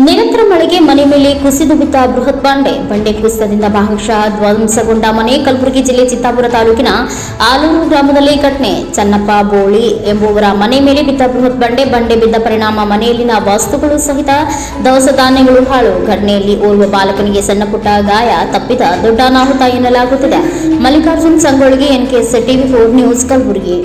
ನಿರಂತರ ಮಳೆಗೆ ಮನೆ ಮೇಲೆ ಕುಸಿದು ಬಿದ್ದ ಬೃಹತ್ ಬಂಡೆ ಕುಸಿತದಿಂದ ಭಾಗಶಃ ಧ್ವಂಸಗೊಂಡ ಮನೆ. ಕಲಬುರಗಿ ಜಿಲ್ಲೆ ಚಿತ್ತಾಪುರ ತಾಲೂಕಿನ ಆಲೂರು ಗ್ರಾಮದಲ್ಲಿ ಘಟನೆ. ಚನ್ನಪ್ಪ ಬೋಳಿ ಎಂಬುವರ ಮನೆ ಮೇಲೆ ಬಿದ್ದ ಬೃಹತ್ ಬಂಡೆ ಬಿದ್ದ ಪರಿಣಾಮ ಮನೆಯಲ್ಲಿನ ವಸ್ತುಗಳು ಸಹಿತ ದವಸ ಧಾನ್ಯಗಳು ಹಾಳು. ಘಟನೆಯಲ್ಲಿ ಓರ್ವ ಬಾಲಕನಿಗೆ ಸಣ್ಣಪುಟ್ಟ ಗಾಯ ತಪ್ಪಿದ ದೊಡ್ಡ ಅನಾಹುತ ಎನ್ನಲಾಗುತ್ತಿದೆ. ಮಲ್ಲಿಕಾರ್ಜುನ್ ಸಂಗೊಳ್ಳಿಗೆ, NKS TV4 ನ್ಯೂಸ್, ಕಲಬುರಗಿ.